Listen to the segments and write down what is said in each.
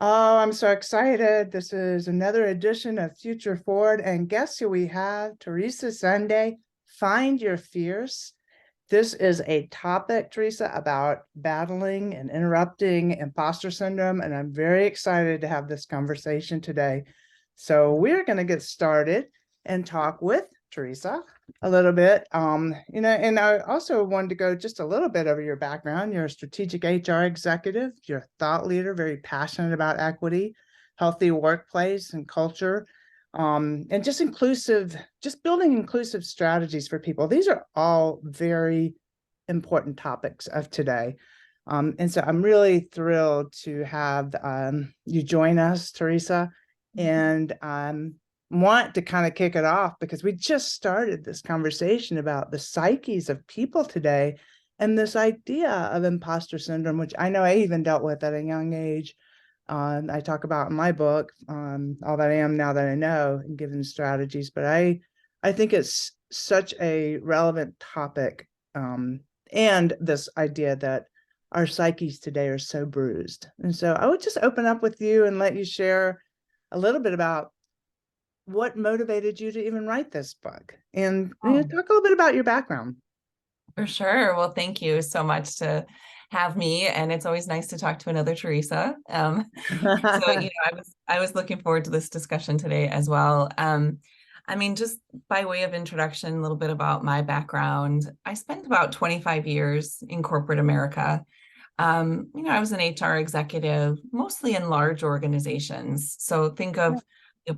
Oh, I'm so excited. This is another edition of Future Forward. And guess who we have? Teresa Sande, Find Your Fierce. This is a topic, Teresa, about battling and interrupting imposter syndrome. And I'm very excited to have this conversation today. So we're going to get started and talk with Teresa a little bit. And I also wanted to go just a little bit over your background. You're a strategic HR executive, you're a thought leader, very passionate about equity, healthy workplace and culture, and just building inclusive strategies for people. These are all very important topics of today. And so I'm really thrilled to have you join us, Teresa, and want to kind of kick it off because we just started this conversation about the psyches of people today and this idea of imposter syndrome, which I know I even dealt with at a young age. I talk about in my book, All That I Am Now That I Know, and given strategies, but I think it's such a relevant topic, and this idea that our psyches today are so bruised. And so I would just open up with you and let you share a little bit about what motivated you to even write this book, and talk a little bit about your background. For sure. Well, thank you so much to have me, and it's always nice to talk to another Teresa. I was looking forward to this discussion today as well. Just by way of introduction, a little bit about my background. I spent about 25 years in corporate America. I was an HR executive, mostly in large organizations. So think of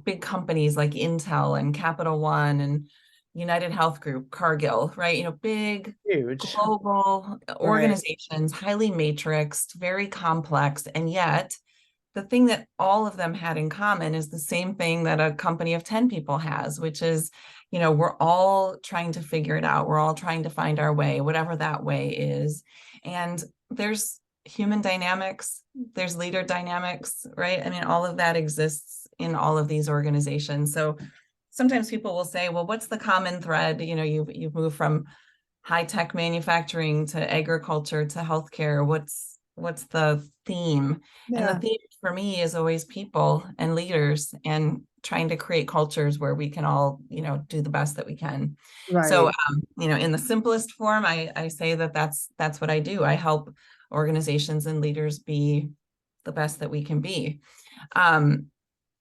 big companies like Intel and Capital One and United Health Group, Cargill, right? Big Huge. global Right. organizations, highly matrixed, very complex. And yet, the thing that all of them had in common is the same thing that a company of 10 people has, which is, we're all trying to figure it out. We're all trying to find our way, whatever that way is. And there's human dynamics, there's leader dynamics, right? I mean, all of that exists in all of these organizations. So sometimes people will say, well, what's the common thread? You've moved from high-tech manufacturing to agriculture to healthcare. What's the theme? And the Yeah. theme for me is always people and leaders and trying to create cultures where we can all, do the best that we can. So, Right. in the simplest form, I say that's what I do. I help organizations and leaders be the best that we can be. Um,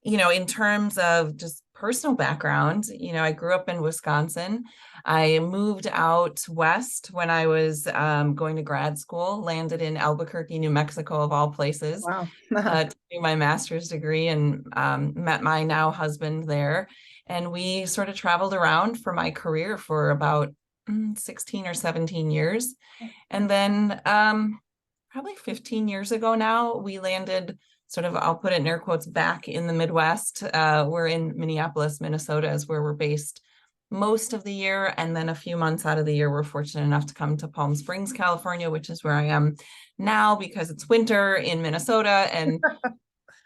in terms of just personal background, I grew up in Wisconsin. I moved out west when I was going to grad school, landed in Albuquerque, New Mexico, of all places, Wow. to do my master's degree, and met my now husband there. And we sort of traveled around for my career for about 16 or 17 years. And then probably 15 years ago now, we landed sort of, I'll put it in air quotes, back in the Midwest. We're in Minneapolis, Minnesota is where we're based most of the year. And then a few months out of the year, we're fortunate enough to come to Palm Springs, California, which is where I am now because it's winter in Minnesota. And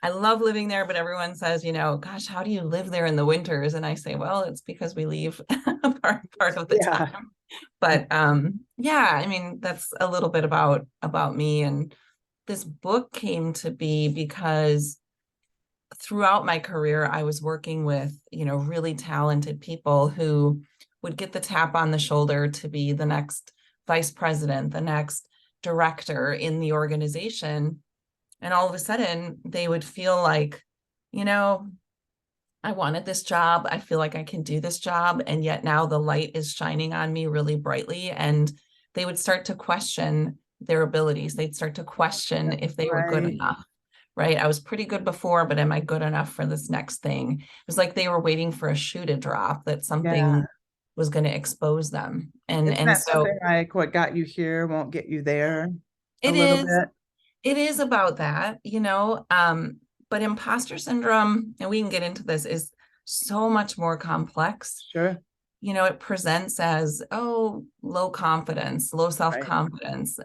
I love living there, but everyone says, gosh, how do you live there in the winters? And I say, well, it's because we leave part of the Yeah. time. But yeah, I mean, that's a little bit about me. And this book came to be because throughout my career, I was working with, really talented people who would get the tap on the shoulder to be the next vice president, the next director in the organization. And all of a sudden, they would feel like, you know, I wanted this job. I feel like I can do this job. And yet now the light is shining on me really brightly. And they would start to question their abilities. They'd start to question if they were good Right. enough, right? I was pretty good before, but am I good enough for this next thing? It was like they were waiting for a shoe to drop, that Yeah. something was going to expose them. And Isn't and that so something like what got you here won't get you there a it little is bit? it is about that, but imposter syndrome, and we can get into this, is so much more complex. Sure. It presents as, oh, low confidence, low Right. self-confidence.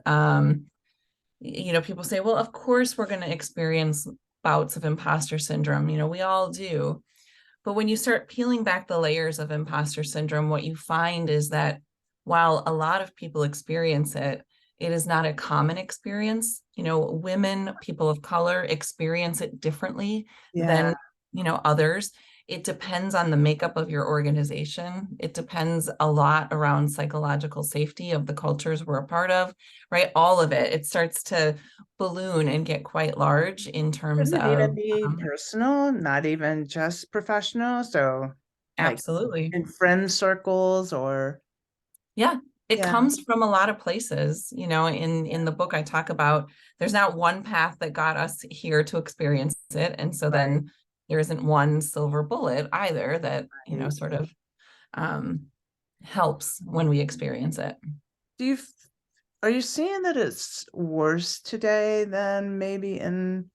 People say, well, of course we're going to experience bouts of imposter syndrome. We all do. But when you start peeling back the layers of imposter syndrome, what you find is that while a lot of people experience it, It is not a common experience. Women, people of color experience it differently Yeah. than, others. It depends on the makeup of your organization. It depends a lot around psychological safety of the cultures we're a part of, right? All of it. It starts to balloon and get quite large in terms Couldn't it even of be personal, not even just professional? So like absolutely. in friend circles or Yeah, it yeah, comes from a lot of places. In the book I talk about there's not one path that got us here to experience it. And so right, then there isn't one silver bullet either that, right. sort of um, helps when we experience it. Do you are you seeing that it's worse today than maybe in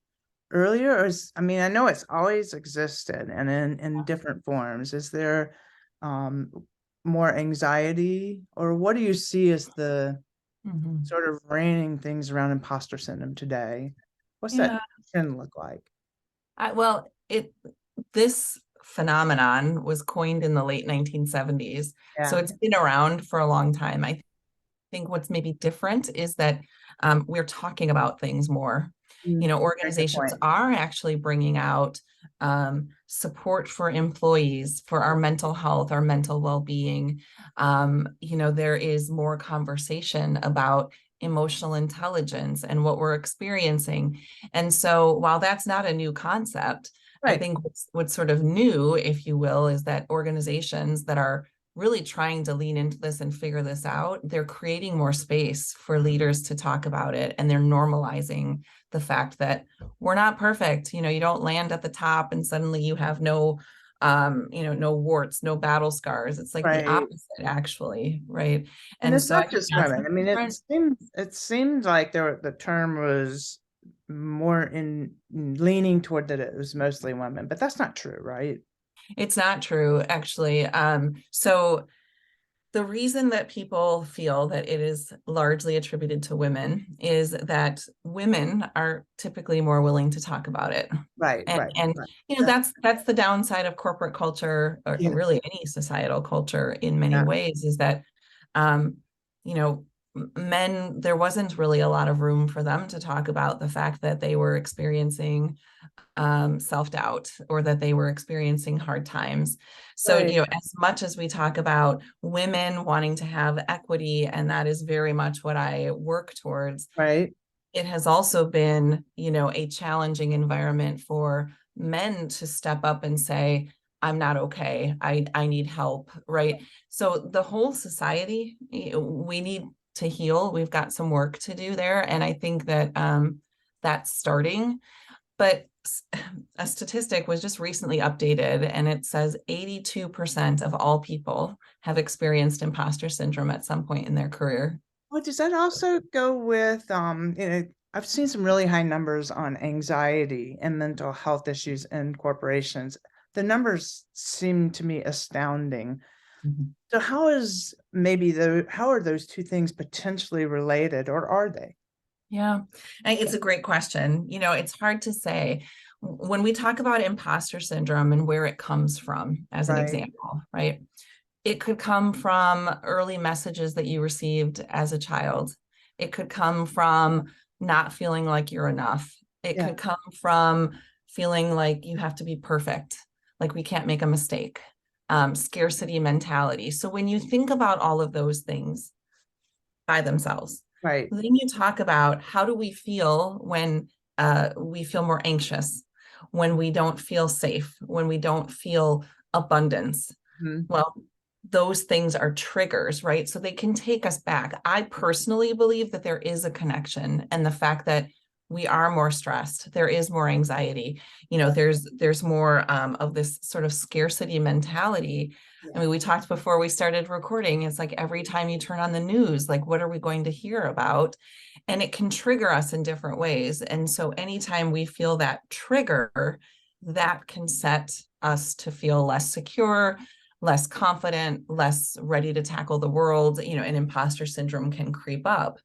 earlier? Or I mean, I know it's always existed and in different forms. Is there um more anxiety, or what do you see as the Mhm. sort of reigning things around imposter syndrome today? What's that Yeah. trend look like? Well, this phenomenon was coined in the late 1970s. So Yeah. it's been around for a long time. I think what's maybe different is that we're talking about things more. Very good Organizations point. are actually bringing out support for employees, for our mental health, our mental well-being. There is more conversation about emotional intelligence and what we're experiencing. And so while that's not a new concept, I Right, think what's sort of new, if you will, is that organizations that are really trying to lean into this and figure this out, they're creating more space for leaders to talk about it. And they're normalizing the fact that we're not perfect. You don't land at the top and suddenly you have no warts, no battle scars. It's like the right. opposite, actually, right? And And it's so I not think just that's women. I mean, different. it seems like the term was more in leaning toward that it was mostly women, but that's not true, right? It's not true, actually. So the reason that people feel that it is largely attributed to women is that women are typically more willing to talk about it. Right, And right, and right. That, that's the downside of corporate culture, or yeah, really any societal culture in many yeah, ways, is that um, you know, men, there wasn't really a lot of room for them to talk about the fact that they were experiencing self-doubt, or that they were experiencing hard times. So, right, as much as we talk about women wanting to have equity, and that is very much what I work towards, right, it has also been, a challenging environment for men to step up and say, I'm not okay. I need help, right? So the whole society, we need to heal. We've got some work to do there. And I think that that's starting. But a statistic was just recently updated, and it says 82% of all people have experienced imposter syndrome at some point in their career. well, does that also go with I've seen some really high numbers on anxiety and mental health issues in corporations. The numbers seem to me astounding. Mhm. So how are those two things potentially related, or are they? Yeah, it's a great question. It's hard to say. When we talk about imposter syndrome and where it comes from, as an Right. example, right? It could come from early messages that you received as a child. It could come from not feeling like you're enough. It Yeah. could come from feeling like you have to be perfect, like we can't make a mistake, scarcity mentality. So when you think about all of those things by themselves, Right. then you talk about how do we feel when we feel more anxious, when we don't feel safe, when we don't feel abundance. Mhm. Well, those things are triggers, right? So they can take us back. I personally believe that there is a connection, and the fact that we are more stressed, there is more anxiety, there's more of this sort of scarcity mentality. I Yeah. mean, we talked before we started recording, it's like every time you turn on the news, like, what are we going to hear about? And it can trigger us in different ways. And so anytime we feel that trigger, that can set us to feel less secure, less confident, less ready to tackle the world, and imposter syndrome can creep up.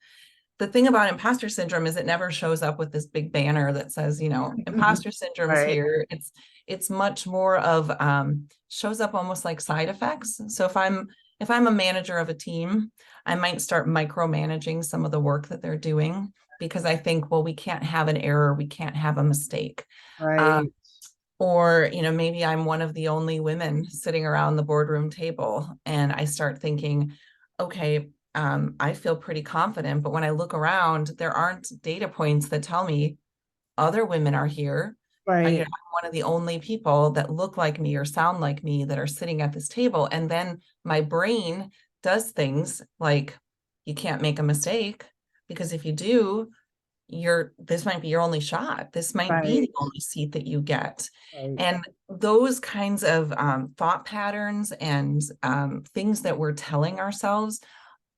The thing about imposter syndrome is it never shows up with this big banner that says, imposter syndrome's Right. here. It's much more of shows up almost like side effects. So if I'm if I'm a manager of a team, I might start micromanaging some of the work that they're doing because I think, well, we can't have an error, we can't have a mistake. Right. Or, maybe I'm one of the only women sitting around the boardroom table, and I start thinking, okay, I feel pretty confident, but when I look around, there aren't data points that tell me other women are here. I'm Right. one of the only people that look like me or sound like me that are sitting at this table. And then my brain does things like, you can't make a mistake, because if you do, this might be your only shot. This might be Right. the only seat that you get. Right. And those kinds of thought patterns and things that we're telling ourselves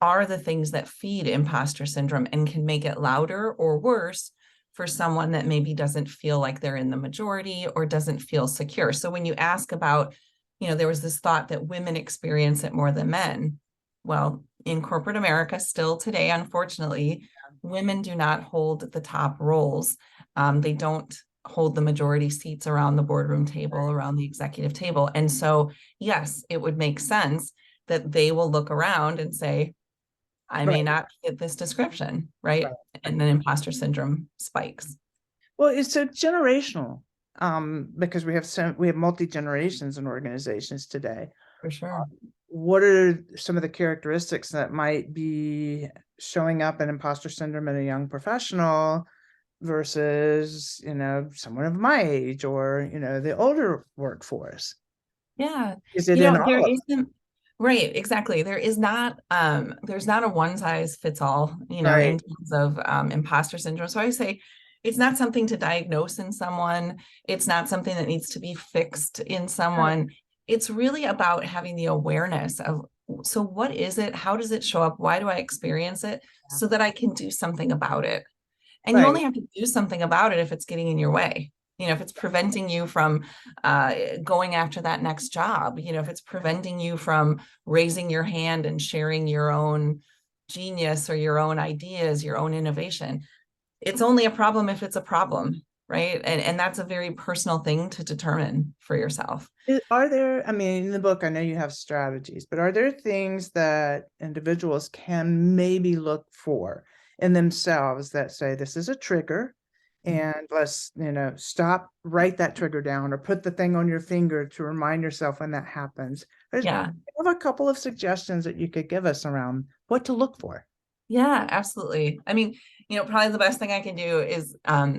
are the things that feed imposter syndrome and can make it louder or worse for someone that maybe doesn't feel like they're in the majority or doesn't feel secure. So when you ask about, there was this thought that women experience it more than men. Well, in corporate America, still today, unfortunately, women do not hold the top roles. They don't hold the majority seats around the boardroom table, around the executive table. And so, yes, it would make sense that they will look around and say, I may Right. not fit this description, right? Right. And then imposter syndrome spikes. Well, it's so generational, because we have multi-generations in organizations today. For sure. What are some of the characteristics that might be showing up in imposter syndrome in a young professional versus, someone of my age or, the older workforce? Yeah. Is it in all There of isn't, right, exactly. There's not a one size fits all, them? in Right. terms of imposter syndrome. So I say it's not something to diagnose in someone. It's not something that needs to be fixed in Right. someone. It's really about having the awareness of, so what is it? How does it show up? Why do I experience it? So that I can do something about it. And you Right. only have to do something about it if it's getting in your way. If it's preventing you from going after that next job, if it's preventing you from raising your hand and sharing your own genius or your own ideas, your own innovation. It's only a problem if it's a problem, right? And that's a very personal thing to determine for yourself. Are there, I mean, in the book, I know you have strategies, but are there things that individuals can maybe look for in themselves that say this is a trigger and let's, stop, write that trigger down or put the thing on your finger to remind yourself when that happens? I Yeah. have a couple of suggestions that you could give us around what to look for. Yeah, absolutely. I mean, probably the best thing I can do is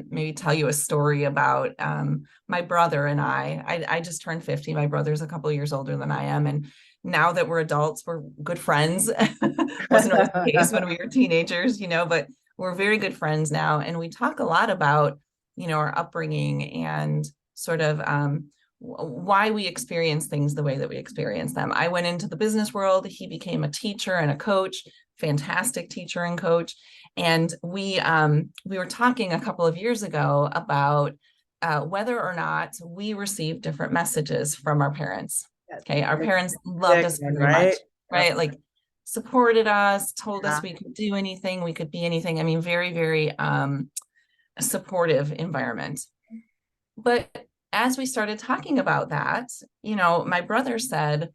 maybe tell you a story about my brother and I just turned 50. My brother's a couple of years older than I am. And now that we're adults, we're good friends. Wasn't always the case when we were teenagers, but we're very good friends now. And we talk a lot about, our upbringing and sort of why we experience things the way that we experience them. I went into the business world. He became a teacher and a coach, fantastic teacher and coach. And we were talking a couple of years ago about whether or not we received different messages from our parents. Okay, our parents loved Big us one, very much, right? Yep. right? Like supported us, told Yeah. us we could do anything, we could be anything. I mean, very, very supportive environment. But as we started talking about that, my brother said,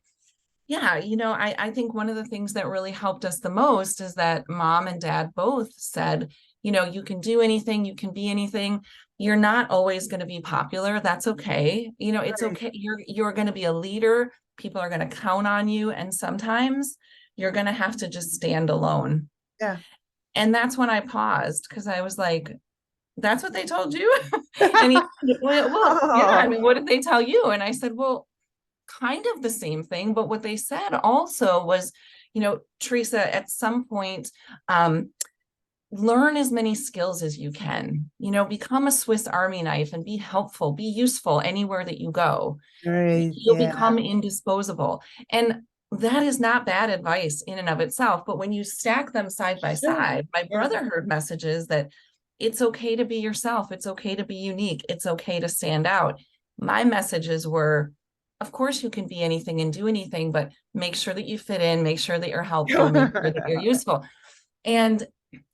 yeah, I think one of the things that really helped us the most is that mom and dad both said, you can do anything, you can be anything. You're not always going to be popular. That's okay. It's Right. okay. You're going to be a leader. People are going to count on you. And sometimes you're going to have to just stand alone. Yeah. And that's when I paused, because I was like, that's what they told you? And he said, well, yeah, I Oh, mean, what did they tell you? And I said, well, kind of the same thing, but what they said also was, Teresa, at some point, learn as many skills as you can, become a Swiss Army knife and be helpful, be useful anywhere that you go. right. You'll Yeah. become indisposable. And that is not bad advice in and of itself. But when you stack them side by Sure. side, my Yeah. brother heard messages that it's okay to be yourself. It's okay to be unique. It's okay to stand out. My messages were, of course, you can be anything and do anything, but make sure that you fit in, make sure that you're helpful, make sure that you're useful. And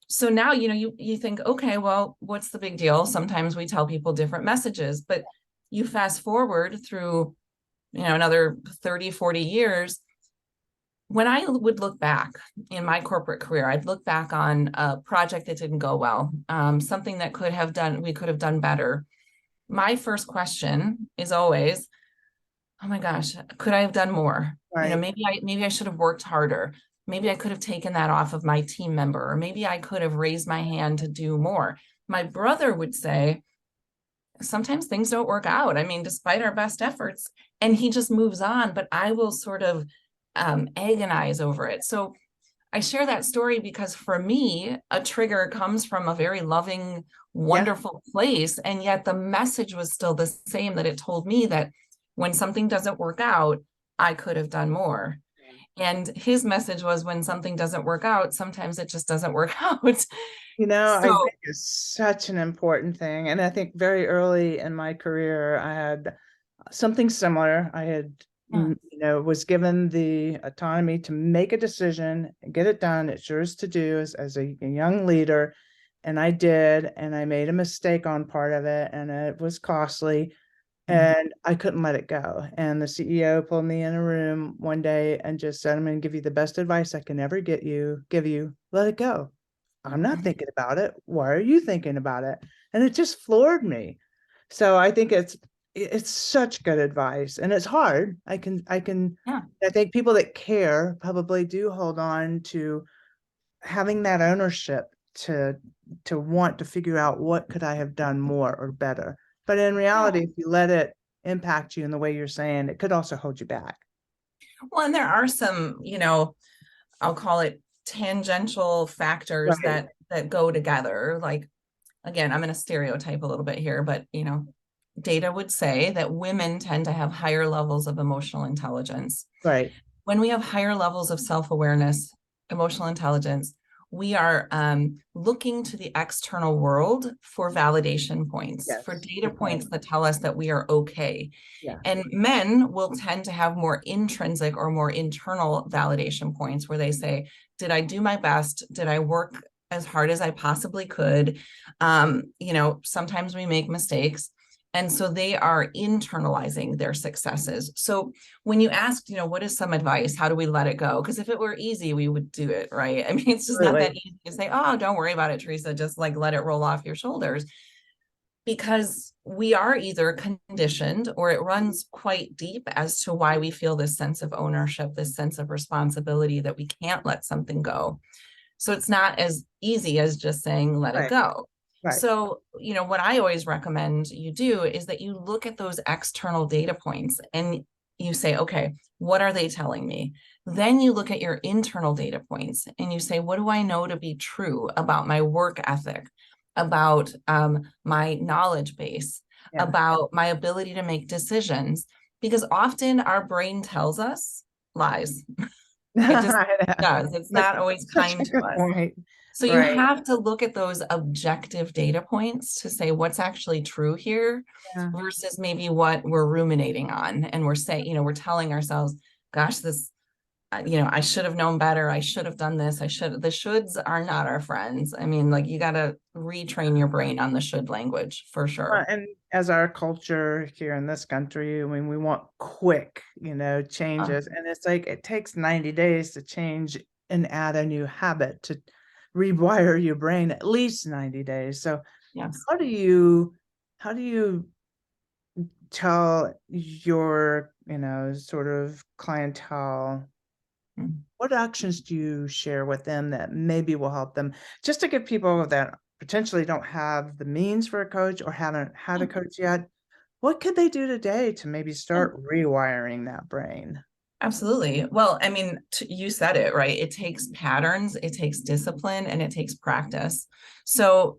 so now, you think, okay, well, what's the big deal? Sometimes we tell people different messages, but you fast forward through, another 30, 40 years, when I would look back in my corporate career, I'd look back on a project that didn't go well, something that we could have done better. My first question is always, oh my gosh, could I have done more? You know, Right. maybe I should have worked harder. Maybe I could have taken that off of my team member, or maybe I could have raised my hand to do more. My brother would say, sometimes things don't work out. I mean, despite our best efforts, and he just moves on, but I will sort of agonize over it. So I share that story because for me, a trigger comes from a very loving, Yeah. wonderful place. And yet the message was still the same, that it told me that when something doesn't work out, I could have done more. And his message was, when something doesn't work out, sometimes it just doesn't work out. You know, I So, think it's such an important thing. And I think very early in my career, I had something similar. I had, yeah. was given the autonomy to make a decision and get it done. It's yours to do as a young leader. And I did, and I made a mistake on part of it, and it was costly. And I couldn't let it go. And the CEO pulled me in a room one day and just said, I'm going to give you the best advice I can ever give you. Let it go. I'm not Mhm. thinking about it. Why are you thinking about it? And it just floored me. So I think it's such good advice, and it's hard. Yeah. I think people that care probably do hold on to having that ownership to want to figure out what could I have done more or better. But in Yeah. reality, if you let it impact you in the way you're saying, it could also hold you back. Well, and there are some, I'll call it tangential factors Right, that go together. Like, again, I'm going to stereotype a little bit here, but data would say that women tend to have higher levels of emotional intelligence. right. When we have higher levels of self-awareness, emotional intelligence, we are looking to the external world for validation points, for Yes, data good point. points that tell us that we are okay. Yeah. And men will tend to have more intrinsic or more internal validation points, where they say, did I do my best? Did I work as hard as I possibly could? Sometimes we make mistakes. And so they are internalizing their successes. So when you asked, what is some advice? How do we let it go? Because if it were easy, we would do it, right? I mean, it's just not that Absolutely. easy to say, oh, don't worry about it, Teresa, just like let it roll off your shoulders. Because we are either conditioned, or it runs quite deep as to why we feel this sense of ownership, this sense of responsibility, that we can't let something go. So it's not as easy as just saying, let it Right, go. right. So, what I always recommend you do is that you look at those external data points and you say, okay, what are they telling me? Then you look at your internal data points and you say, what do I know to be true about my work ethic, about my knowledge base, Yeah. about my ability to make decisions? Because often our brain tells us lies. It just I know. does. It's That's not always such a kind to good us. point. So you Right. have to look at those objective data points to say what's actually true here, Yeah. versus maybe what we're ruminating on. And we're saying, we're telling ourselves, gosh, I should have known better. I should have done this. The shoulds are not our friends. I mean, like, you got to retrain your brain on the should language for sure. And as our culture here in this country, I mean, we want quick, Uh, changes. And it's like it takes 90 days to change and add a new habit to rewire your brain, at least 90 days. So yes. how do you tell your, sort of clientele, Mm. what actions do you share with them that maybe will help them, just to give people that potentially don't have the means for a coach or haven't had a coach yet? What could they do today to maybe Yeah. start rewiring that brain? Absolutely. Well, I mean, you said it, right? It takes patterns, it takes discipline, and it takes practice. So,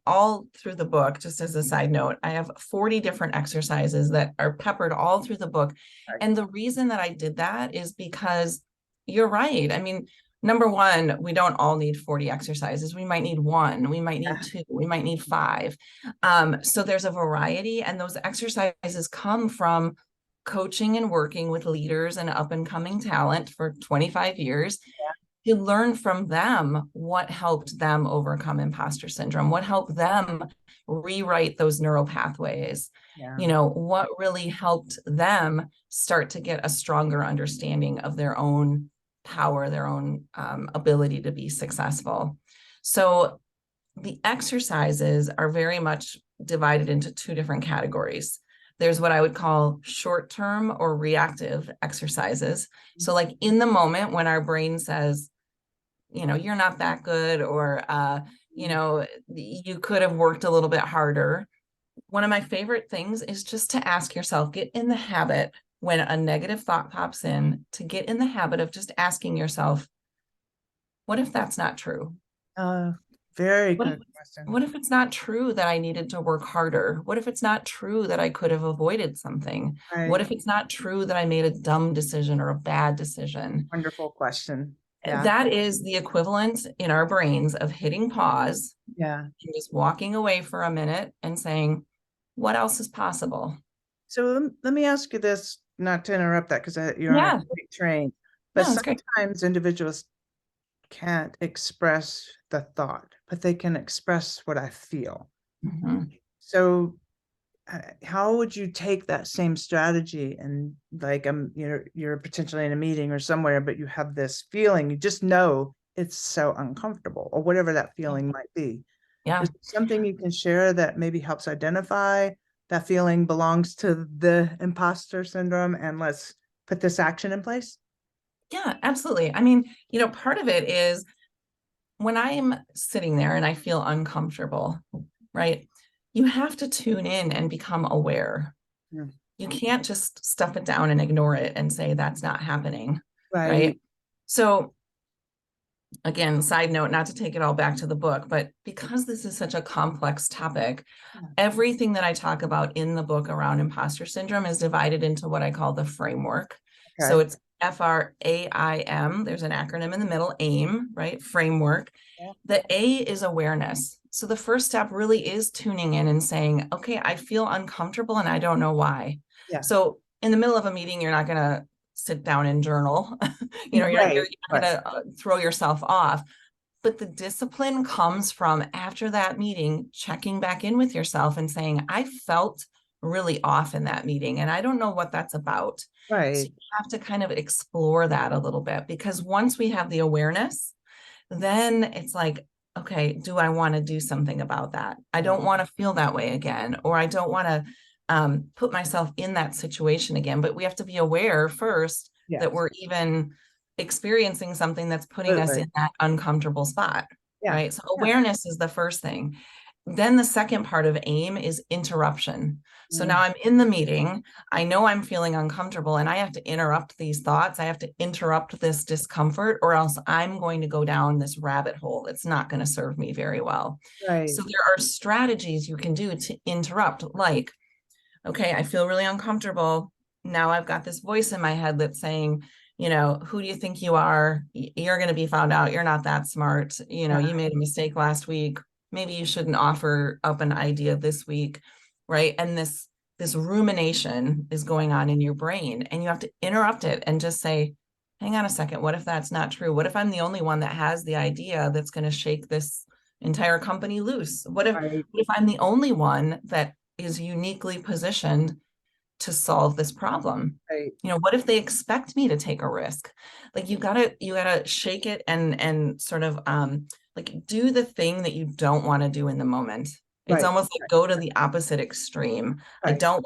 all through the book, just as a side note, I have 40 different exercises that are peppered all through the book. Right. And the reason that I did that is because you're right. I mean, number one, we don't all need 40 exercises. We might need one, we might need Yeah. two, we might need five. So there's a variety, and those exercises come from coaching and working with leaders and up and coming talent for 25 years. You learn from them what helped them overcome imposter syndrome, what helped them rewrite those neural pathways, Yeah. what really helped them start to get a stronger understanding of their own power, their own ability to be successful. So the exercises are very much divided into two different categories. There's what I would call short-term or reactive exercises. So like in the moment when our brain says, you're not that good, or, you could have worked a little bit harder. One of my favorite things is just to ask yourself, get in the habit when a negative thought pops in, to get in the habit of just asking yourself, what if that's not true? Very What if, good question. what if it's not true that I needed to work harder? What if it's not true that I could have avoided something? What Right. if it's not true that I made a dumb decision or a bad decision? Wonderful question. Yeah. That is the equivalent in our brains of hitting pause Yeah. and just walking away for a minute and saying, what else is possible? So let me ask you this, not to interrupt that, because you're on a Yeah, great train, but no, it's great. sometimes individuals can't express the thought, but they can express what I feel. Mhm. So how would you take that same strategy and like you're potentially in a meeting or somewhere, but you have this feeling, you just know it's so uncomfortable or whatever that feeling might be. Yeah. Is there something you can share that maybe helps identify that feeling belongs to the imposter syndrome and let's put this action in place? Yeah, absolutely. I mean, part of it is when I'm sitting there and I feel uncomfortable, right? You have to tune in and become aware. Yeah. You can't just stuff it down and ignore it and say that's not happening, right? Right. So again, side note, not to take it all back to the book, but because this is such a complex topic, Yeah. everything that I talk about in the book around imposter syndrome is divided into what I call the framework. So Okay. it's FRAIM. There's an acronym in the middle, AIM, right? Framework. Yeah. The A is awareness. So the first step really is tuning in and saying, okay, I feel uncomfortable and I don't know why. Yeah. So in the middle of a meeting, you're not going to sit down and journal. You're Right. not Right. going to throw yourself off. But the discipline comes from after that meeting, checking back in with yourself and saying, I felt really off in that meeting and I don't know what that's about. So Right. you have to kind of explore that a little bit, because once we have the awareness, then it's like, okay, do I want to do something about that? I don't want to feel that way again, or I don't want to put myself in that situation again. But we have to be aware first that Yes. we're even experiencing something that's putting us Absolutely. in that uncomfortable spot, Yeah. right? So Yeah. awareness is the first thing. Then the second part of AIM is interruption. So now Mm. I'm in the meeting. I know I'm feeling uncomfortable and I have to interrupt these thoughts. I have to interrupt this discomfort, or else I'm going to go down this rabbit hole that's not going to serve me very well. So Right. there are strategies you can do to interrupt, like, okay, I feel really uncomfortable. Now I've got this voice in my head that's saying, who do you think you are? You're going to be found out. You're not that smart. Yeah. You made a mistake last week. Maybe you shouldn't offer up an idea this week, right? And this rumination is going on in your brain, and you have to interrupt it and just say, hang on a second, what if that's not true? What if I'm the only one that has the idea that's going to shake this entire company loose? Right. What if I'm the only one that is uniquely positioned to solve this problem? Right. What if they expect me to take a risk? Like you gotta shake it and sort of like do the thing that you don't want to do in the moment. It's Right. almost like go to the opposite extreme. Right. I don't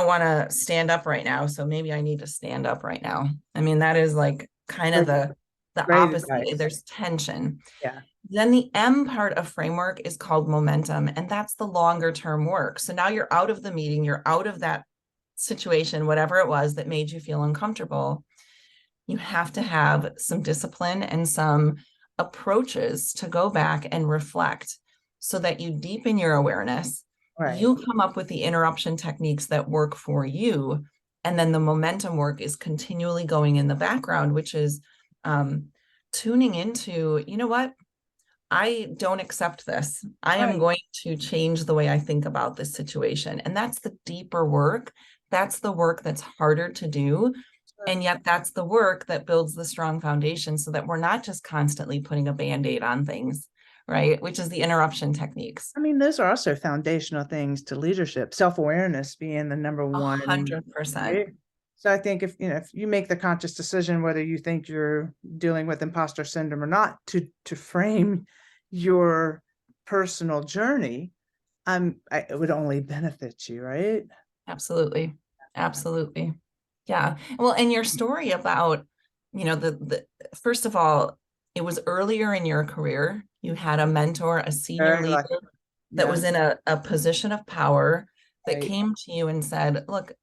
want to stand up right now, so maybe I need to stand up right now. I mean, that is like kind of Great. the Great opposite. advice. There's tension. Yeah. Then the M part of framework is called momentum, and that's the longer term work. So now you're out of the meeting, you're out of that situation, whatever it was that made you feel uncomfortable. You have to have some discipline and some approaches to go back and reflect so that you deepen your awareness. Right. You come up with the interruption techniques that work for you. And then the momentum work is continually going in the background, which is tuning into, you know what? I don't accept this. I am Right. going to change the way I think about this situation. And that's the deeper work. That's the work that's harder to do. Sure. And yet that's the work that builds the strong foundation so that we're not just constantly putting a band-aid on things, right? Which is the interruption techniques. I mean, those are also foundational things to leadership, self-awareness being the number one, 100%. right? So I think if you make the conscious decision whether you think you're dealing with imposter syndrome or not, to frame your personal journey, it would only benefit you, right? Absolutely. Absolutely. Yeah. Well, and your story about, the first of all, it was earlier in your career. You had a mentor, a senior Very leader lucky. that was Yes, in a position of power that right. came to you and said, look,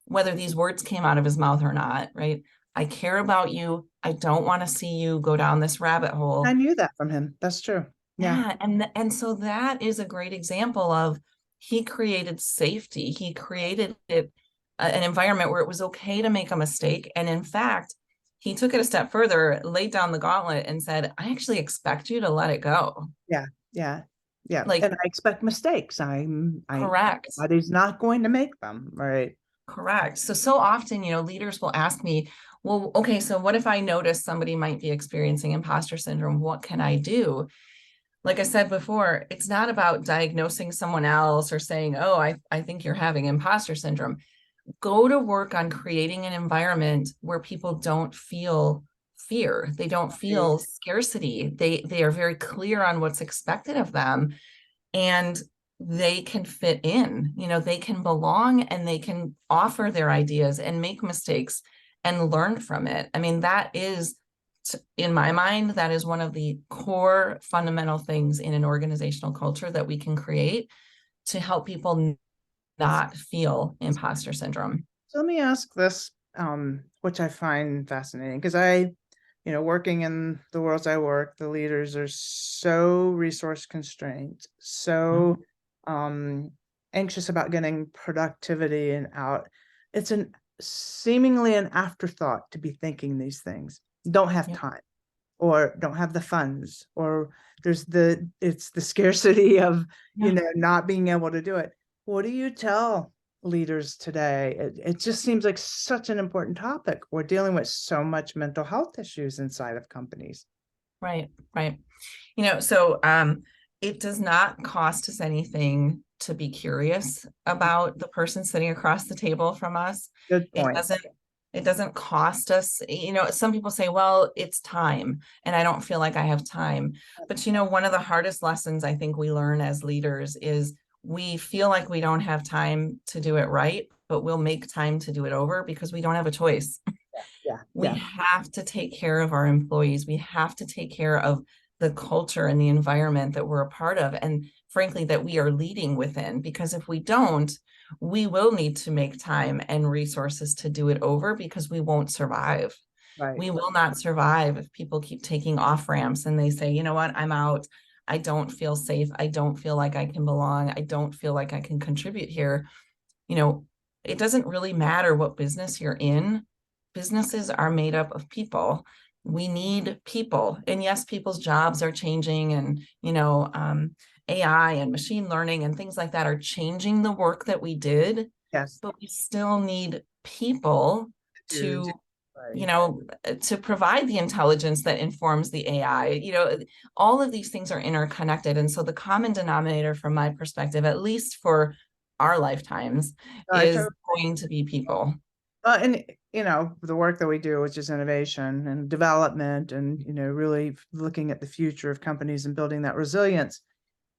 whether these words came out of his mouth or not, right? I care about you. I don't want to see you go down this rabbit hole. I knew that from him. That's true. Yeah, Yeah, and so that is a great example of he created safety. He created an environment where it was okay to make a mistake. And in fact, he took it a step further, laid down the gauntlet and said, I actually expect you to let it go. yeah, yeah, yeah. Like, And I expect mistakes. correct. Everybody's not going to make them, right? Correct. So often, leaders will ask me, well, okay, so what if I notice somebody might be experiencing imposter syndrome? What can I do? Like I said before, it's not about diagnosing someone else or saying, oh, I think you're having imposter syndrome. Go to work on creating an environment where people don't feel fear. They don't Right, feel scarcity. They are very clear on what's expected of them, and they can fit in. They can belong and they can offer their ideas and make mistakes and learn from it. I mean, that is, in my mind, that is one of the core fundamental things in an organizational culture that we can create to help people not feel imposter syndrome. So let me ask this, which I find fascinating because working in the worlds I work, the leaders are so resource constrained, so um, anxious about getting productivity and out. It's an seemingly an afterthought to be thinking these things. Don't have Yeah, time, or don't have the funds, or it's the scarcity of yeah, not being able to do it. What do you tell leaders today? It just seems like such an important topic. We're dealing with so much mental health issues inside of companies. right, right. So it does not cost us anything to be curious about the person sitting across the table from us. Good It point. doesn't it doesn't cost us, some people say, well, it's time, and I don't feel like I have time. But one of the hardest lessons I think we learn as leaders is we feel like we don't have time to do it right, but we'll make time to do it over because we don't have a choice. Yeah, We yeah, have to take care of our employees. We have to take care of the culture and the environment that we're a part of, and frankly, that we are leading within. Because if we don't, we will need to make time and resources to do it over because we won't survive. right. We will not survive if people keep taking off ramps and they say, you know what, I'm out. I don't feel safe. I don't feel like I can belong. I don't feel like I can contribute here. You know, it doesn't really matter what business you're in. Businesses are made up of people. We need people. And yes, people's jobs are changing, and, AI and machine learning and things like that are changing the work that we did, Yes, but we still need people do. to, Right. to provide the intelligence that informs the AI. All of these things are interconnected. And so the common denominator from my perspective, at least for our lifetimes, I is totally. going to be people. And the work that we do, which is innovation and development, and really looking at the future of companies and building that resilience.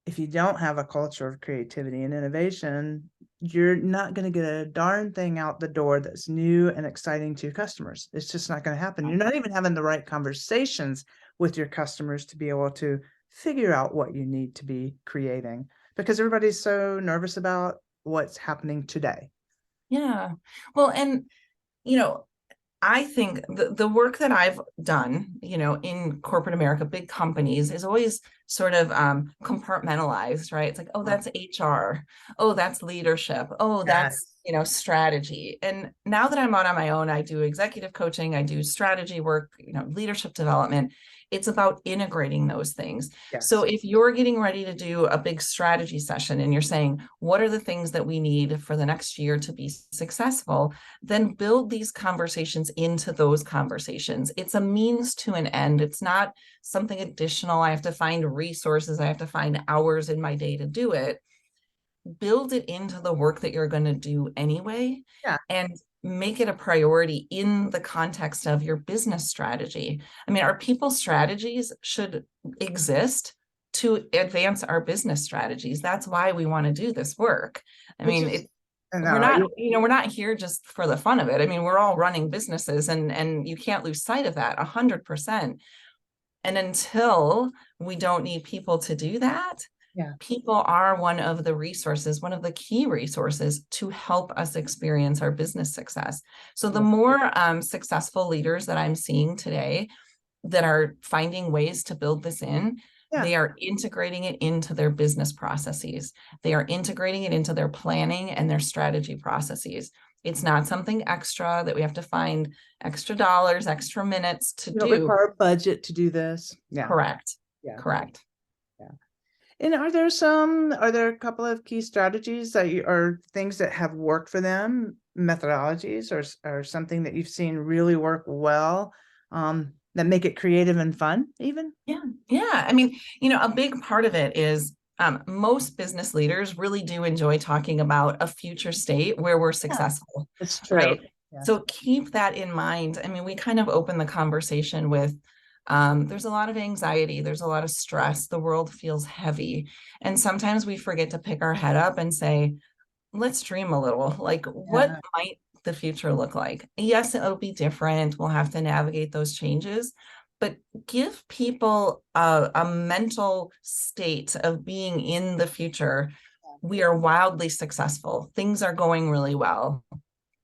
If you don't have a culture of creativity and innovation, you're not going to get a darn thing out the door that's new and exciting to your customers. It's just not going to happen. You're not even having the right conversations with your customers to be able to figure out what you need to be creating, because everybody's so nervous about what's happening today. Yeah. Well, and, you know, I think the work that I've done, in corporate America, big companies, is always sort of compartmentalized, right? It's like, oh, that's HR. Oh, that's leadership. Oh, that's, Yes. strategy. And now that I'm out on my own, I do executive coaching, I do strategy work, leadership development. It's about integrating those things. So Yes. if you're getting ready to do a big strategy session and you're saying, what are the things that we need for the next year to be successful? Then build these conversations into those conversations. It's a means to an end. It's not something additional. I have to find resources. I have to find hours in my day to do it. Build it into the work that you're going to do anyway, Yeah. and make it a priority in the context of your business strategy. I mean, our people strategies should exist to advance our business strategies. That's why we want to do this work. I Which mean, is, we're not, we're not here just for the fun of it. I mean, we're all running businesses, and you can't lose sight of that 100%. And until we don't need people to do that, yeah, people are one of the resources, one of the key resources to help us experience our business success. So the more successful leaders that I'm seeing today that are finding ways to build this in, they are integrating it into their business processes. They are integrating it into their planning and their strategy processes. It's not something extra that we have to find extra dollars, extra minutes to do. Require a budget to do this. Yeah. Correct. Yeah. Correct. Yeah. And are there a couple of key strategies that or things that have worked for them, methodologies or something that you've seen really work well, that make it creative and fun even? Yeah. Yeah. I mean, a big part of it is most business leaders really do enjoy talking about a future state where we're successful. That's true. Right. Yeah. So keep that in mind. I mean, we kind of open the conversation with there's a lot of anxiety, there's a lot of stress, the world feels heavy. And sometimes we forget to pick our head up and say, let's dream a little. Like, what might the future look like? Yes, it'll be different. We'll have to navigate those changes, but give people a mental state of being in the future. We are wildly successful. Things are going really well.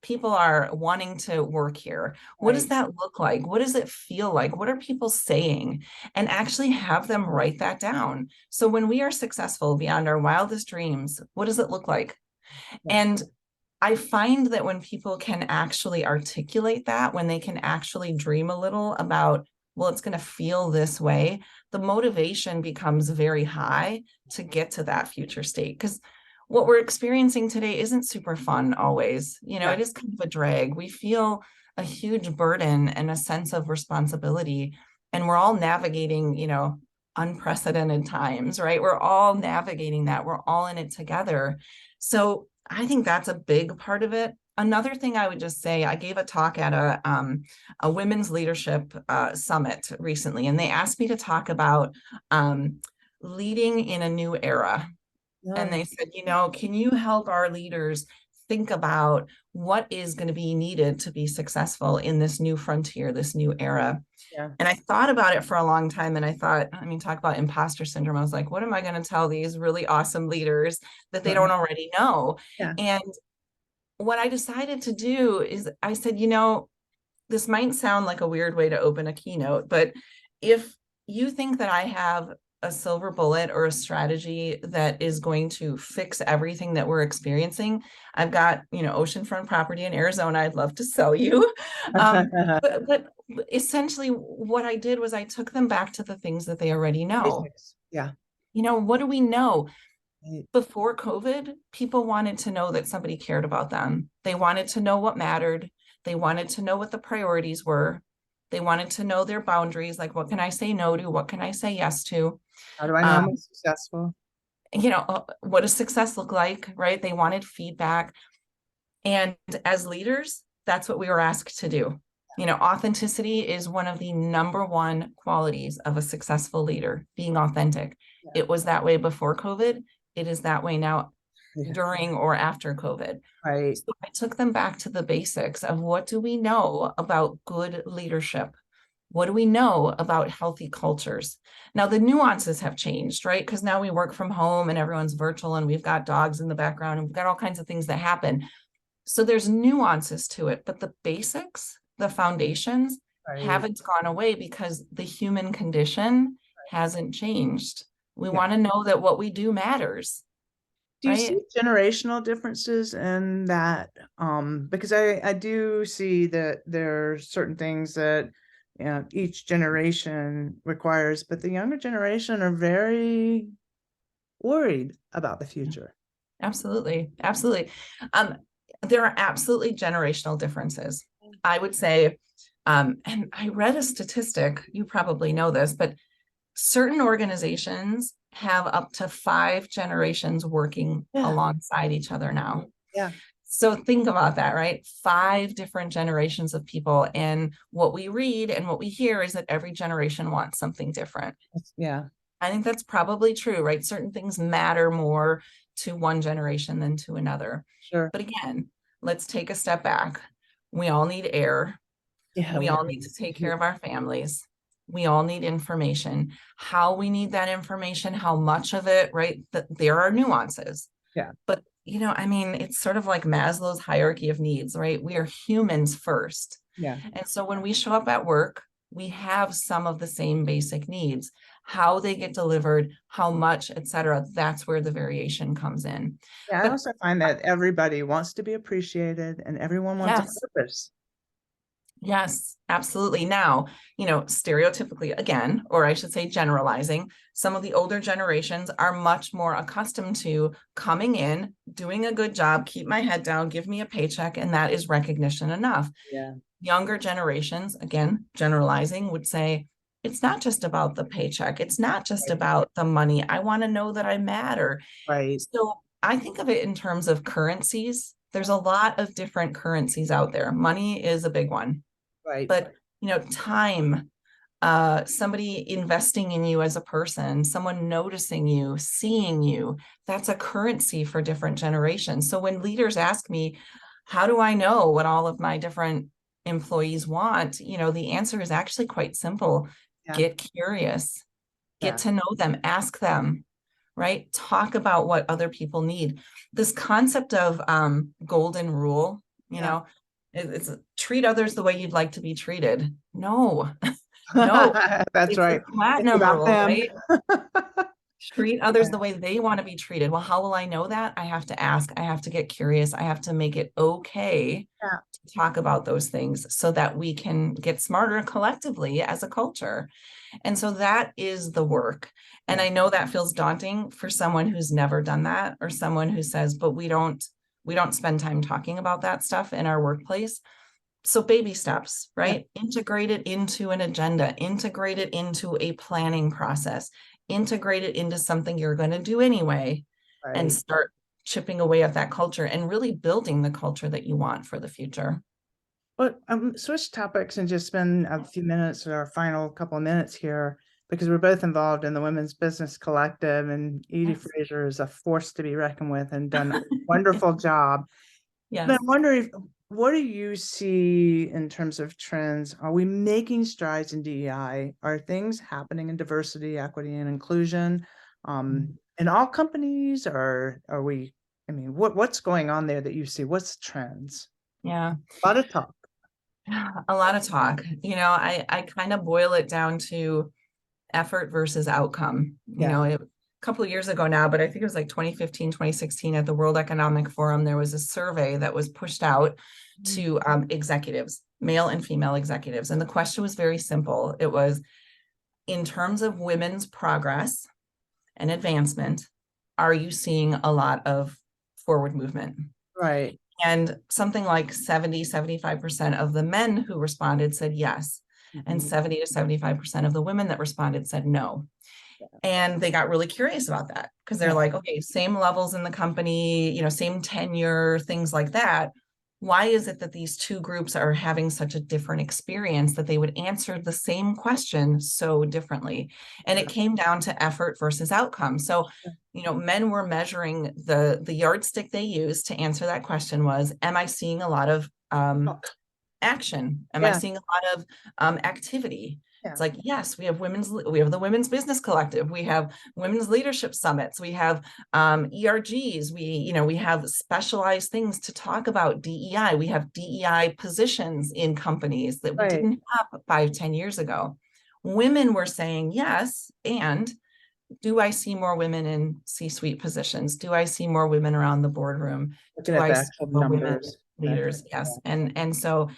People are wanting to work here. What does that look like? What does it feel like? What are people saying? And actually have them write that down. So when we are successful beyond our wildest dreams, what does it look like? And I find that when people can actually articulate that, when they can actually dream a little about, well, it's going to feel this way, the motivation becomes very high to get to that future state. Because what we're experiencing today isn't super fun always. It is kind of a drag. We feel a huge burden and a sense of responsibility. And we're all navigating, unprecedented times, right? We're all navigating that. We're all in it together. So I think that's a big part of it. Another thing I would just say, I gave a talk at a women's leadership summit recently, and they asked me to talk about leading in a new era. And they said, can you help our leaders think about what is going to be needed to be successful in this new frontier, this new era? Yeah. And I thought about it for a long time. And I thought, talk about imposter syndrome. I was like, what am I going to tell these really awesome leaders that they don't already know? Yeah. And what I decided to do is I said, this might sound like a weird way to open a keynote, but if you think that I have a silver bullet or a strategy that is going to fix everything that we're experiencing, I've got, oceanfront property in Arizona I'd love to sell you. But essentially what I did was I took them back to the things that they already know. Basics. Yeah. What do we know? Before COVID, people wanted to know that somebody cared about them. They wanted to know what mattered. They wanted to know what the priorities were. They wanted to know their boundaries, like what can I say no to? What can I say yes to? How do I know I'm successful? What does success look like, right? They wanted feedback. And as leaders, that's what we were asked to do. Authenticity is one of the number one qualities of a successful leader, being authentic. Yeah. It was that way before COVID. It is that way now during or after COVID. Right. So I took them back to the basics of what do we know about good leadership? What do we know about healthy cultures? Now, the nuances have changed, right? Because now we work from home and everyone's virtual and we've got dogs in the background and we've got all kinds of things that happen. So there's nuances to it, but the basics, the foundations haven't gone away because the human condition hasn't changed. We want to know that what we do matters. Do you see generational differences in that? Because I do see that there are certain things that each generation requires, but the younger generation are very worried about the future. Absolutely. Absolutely. There are absolutely generational differences. I would say, and I read a statistic, you probably know this, but certain organizations have up to 5 generations working alongside each other now. Yeah. So think about that, right? 5 different generations of people. And what we read and what we hear is that every generation wants something different. Yeah, I think that's probably true, right? Certain things matter more to one generation than to another. sure. But again, let's take a step back. We all need air. Yeah, We we all need to take care of our families. We all need information. How we need that information, how much of it, right? There are nuances. yeah, But, I mean, it's sort of like Maslow's hierarchy of needs, right? We are humans first. yeah. And so when we show up at work, we have some of the same basic needs. How they get delivered, how much, et cetera, that's where the variation comes in. Yeah, I But also find that everybody wants to be appreciated and everyone wants a yes, purpose. yes, absolutely. Now, stereotypically again, or I should say generalizing, some of the older generations are much more accustomed to coming in, doing a good job, keep my head down, give me a paycheck, and that is recognition enough. Yeah, Younger generations, again, generalizing, would say, it's not just about the paycheck. It's not just right, about the money. I want to know that I matter. right, So I think of it in terms of currencies. There's a lot of different currencies out there. Money is a big one, right. but time, somebody investing in you as a person, someone noticing you, seeing you, that's a currency for different generations. So when leaders ask me, how do I know what all of my different employees want? The answer is actually quite simple. Yeah, Get curious, get yeah, to know them, ask them, right? Talk about what other people need. This concept of golden rule, yeah. it's treat others the way you'd like to be treated. No, no, That's it's the right. It's platinum about rule, them. right? Treat others the way they want to be treated. Well, how will I know that? I have to ask, I have to get curious, I have to make it okay Yeah, to talk about those things so that we can get smarter collectively as a culture. And so that is the work. And yeah, I know that feels daunting for someone who's never done that, or someone who says, but we don't spend time talking about that stuff in our workplace. So baby steps, yeah, right? Integrate it into an agenda, integrate it into a planning process, integrate it into something you're going to do anyway, and right. start chipping away at that culture and really building the culture that you want for the future. But switch topics and just spend a few minutes, our final couple of minutes here, because we're both involved in the Women's Business Collective, and Edie Yes. Fraser is a force to be reckoned with and done a wonderful job. But Yes. I'm wondering, what do you see in terms of trends? Are we making strides in DEI? Are things happening in diversity, equity, and inclusion in all companies? Or are we, I mean, what's going on there that you see? What's trends? Yeah. A lot of talk. A lot of talk. I kind of boil it down to effort versus outcome. Yeah. A couple of years ago now, but I think it was like 2015, 2016 at the World Economic Forum, there was a survey that was pushed out to executives, male and female executives. And the question was very simple. It was, in terms of women's progress and advancement, are you seeing a lot of forward movement? Right. And something like 75% of the men who responded said yes. And Mhm. 70 to 75% of the women that responded said no. And they got really curious about that because they're Yeah. like, okay, same levels in the company, same tenure, things like that. Why is it that these two groups are having such a different experience that they would answer the same question so differently? And it came down to effort versus outcome. So, men were measuring the yardstick they used to answer that question was, am I seeing a lot of action? Am I Yeah. seeing a lot of activity? Yeah. It's like, yes, we have the Women's Business Collective, we have women's leadership summits, we have ERGs, we have specialized things to talk about DEI. We have DEI positions in companies that we Right. didn't have 5-10 years ago. Women were saying yes, and do I see more women in C-suite positions? Do I see more women around the boardroom? Looking Do at I the see actual more women numbers. Metrics. leaders? Yes. And so,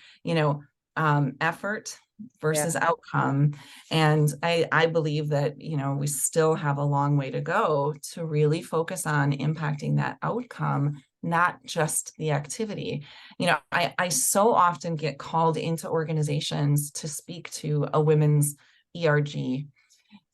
effort Yeah. versus outcome. And I believe that, we still have a long way to go to really focus on impacting that outcome, not just the activity. I so often get called into organizations to speak to a women's ERG.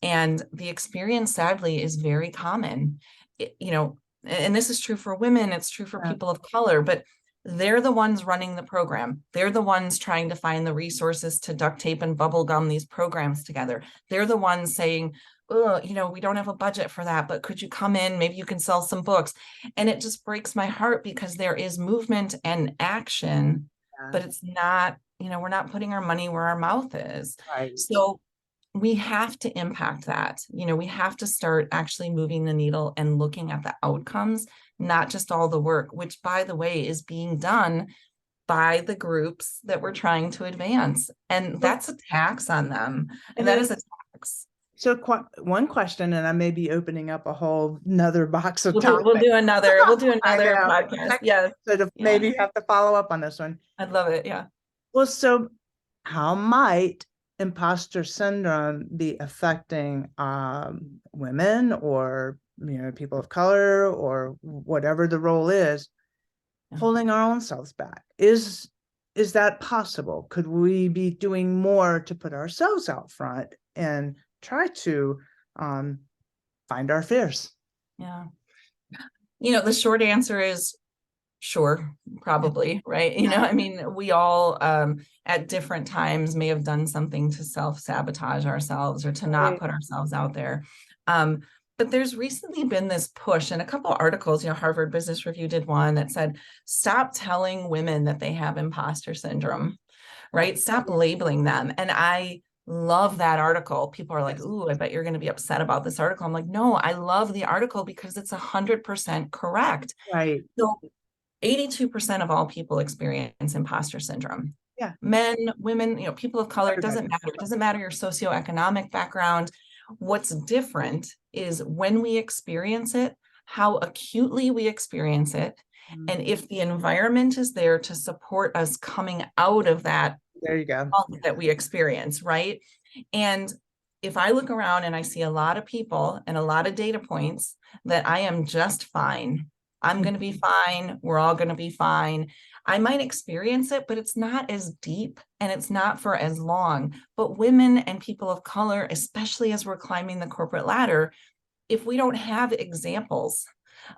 And the experience, sadly, is very common. And this is true for women, it's true for Yeah. people of color, but they're the ones running the program. They're the ones trying to find the resources to duct tape and bubble gum these programs together. They're the ones saying, oh, we don't have a budget for that, but could you come in? Maybe you can sell some books. And it just breaks my heart because there is movement and action, but it's not, we're not putting our money where our mouth is. Right. So we have to impact that. We have to start actually moving the needle and looking at the outcomes, not just all the work, which, by the way, is being done by the groups that we're trying to advance. And that's a tax on them. And that is a tax. So one question, and I may be opening up a whole another box of topics. We'll do another podcast. Yes. So maybe have to follow up on this one. I'd love it. Yeah. Well, so how might imposter syndrome be affecting women or people of color or whatever the role is, holding our own selves back? Is that possible? Could we be doing more to put ourselves out front and try to find our fears? Yeah. The short answer is sure, probably, right? I mean, we all at different times may have done something to self-sabotage ourselves or to not put ourselves out there. But there's recently been this push, and a couple of articles, Harvard Business Review did one that said, stop telling women that they have imposter syndrome, right? Stop labeling them. And I love that article. People are like, ooh, I bet you're going to be upset about this article. I'm like, no, I love the article because it's 100% correct. Right. So 82% of all people experience imposter syndrome. Yeah. Men, women, people of color, it doesn't matter. It doesn't matter your socioeconomic background. What's different is when we experience it, how acutely we experience it, and if the environment is there to support us coming out of that, there you go, that we experience, right? And if I look around and I see a lot of people and a lot of data points that I am just fine, I'm going to be fine, we're all going to be fine, I might experience it, but it's not as deep and it's not for as long. But women and people of color, especially as we're climbing the corporate ladder, if we don't have examples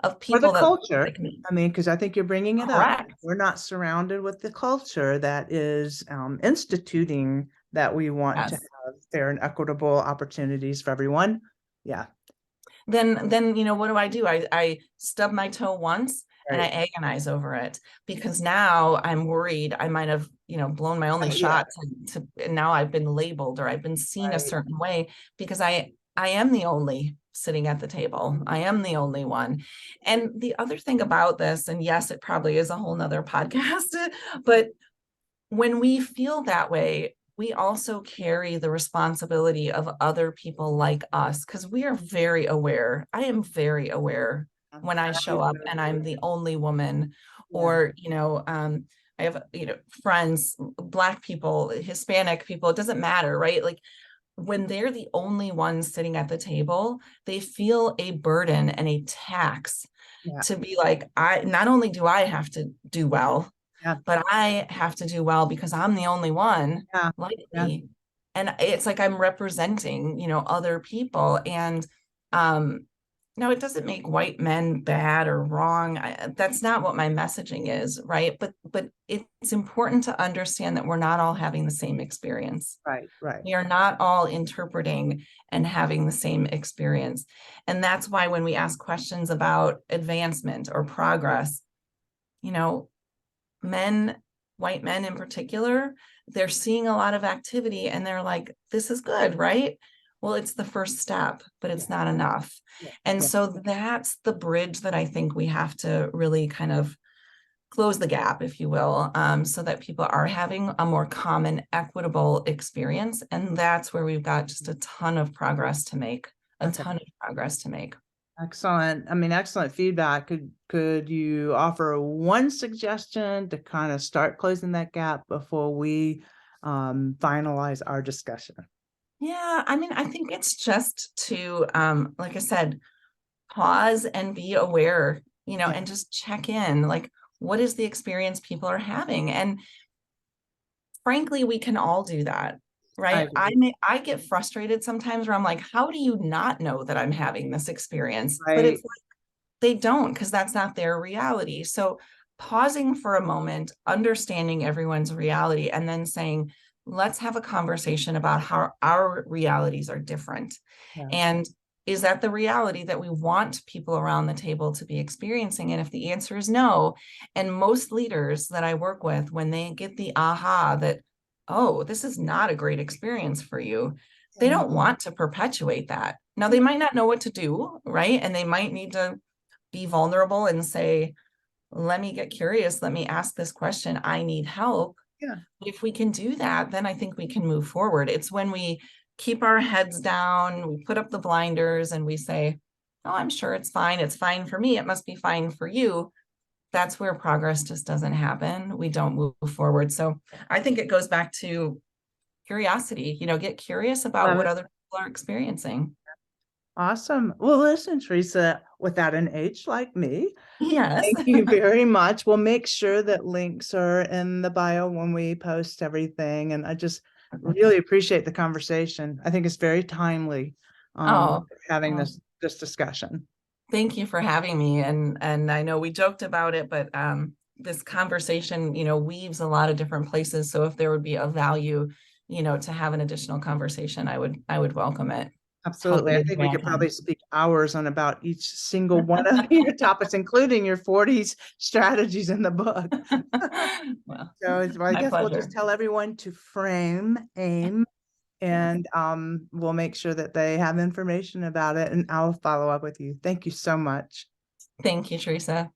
of people, or the culture, I mean, because I think you're bringing it correct. up. We're not surrounded with the culture that is instituting that we want to have fair and equitable opportunities for everyone. Yeah. Then what do? I stub my toe once and I agonize over it because now I'm worried I might have, blown my only shot to and now I've been labeled or I've been seen a certain way because I am the only sitting at the table. I am the only one. And the other thing about this, and yes, it probably is a whole nother podcast, but when we feel that way, we also carry the responsibility of other people like us because we are very aware. I am very aware when I show up and I'm the only woman or, I have, friends, Black people, Hispanic people, it doesn't matter, right? Like when they're the only ones sitting at the table, they feel a burden and a tax to be like, not only do I have to do well, but I have to do well because I'm the only one like me. And it's like I'm representing, other people. And no, it doesn't make white men bad or wrong. That's not what my messaging is, right? But it's important to understand that we're not all having the same experience. Right. We are not all interpreting and having the same experience. And that's why when we ask questions about advancement or progress, white men in particular, they're seeing a lot of activity and they're like, this is good, right? Well, it's the first step, but it's not enough. And so that's the bridge that I think we have to really kind of close the gap, if you will, so that people are having a more common, equitable experience. And that's where we've got just a ton of progress to make, Excellent. I mean, excellent feedback. Could you offer one suggestion to kind of start closing that gap before we finalize our discussion? Yeah, I mean, I think it's just to, like I said, pause and be aware, and just check in, like, what is the experience people are having? And frankly, we can all do that, right? I get frustrated sometimes where I'm like, how do you not know that I'm having this experience? But it's like, they don't, because that's not their reality. So pausing for a moment, understanding everyone's reality, and then saying, let's have a conversation about how our realities are different. Yeah. And is that the reality that we want people around the table to be experiencing? And if the answer is no, and most leaders that I work with, when they get the aha that, oh, this is not a great experience for you, they don't want to perpetuate that. Now, they might not know what to do, right? And they might need to be vulnerable and say, let me get curious. Let me ask this question. I need help. Yeah. If we can do that, then I think we can move forward. It's when we keep our heads down, we put up the blinders and we say, oh, I'm sure it's fine. It's fine for me. It must be fine for you. That's where progress just doesn't happen. We don't move forward. So I think it goes back to curiosity, get curious about Love what it. other people are experiencing. Awesome. Well, listen, Teresa, without an H like me, Yes. thank you very much. We'll make sure that links are in the bio when we post everything. And I just really appreciate the conversation. I think it's very timely, Oh, having oh, this discussion. thank you for having me. And I know we joked about it, but this conversation, weaves a lot of different places. So if there would be a value, to have an additional conversation, I would welcome it. Absolutely. I Helping think we could probably mankind. speak hours on about each single one of your topics, including your 40s strategies in the book. Well, So I my guess we'll just pleasure. tell everyone to frame, aim, Yes. and we'll make sure that they have information about it, and I'll follow up with you. Thank you so much. Thank you, Teresa.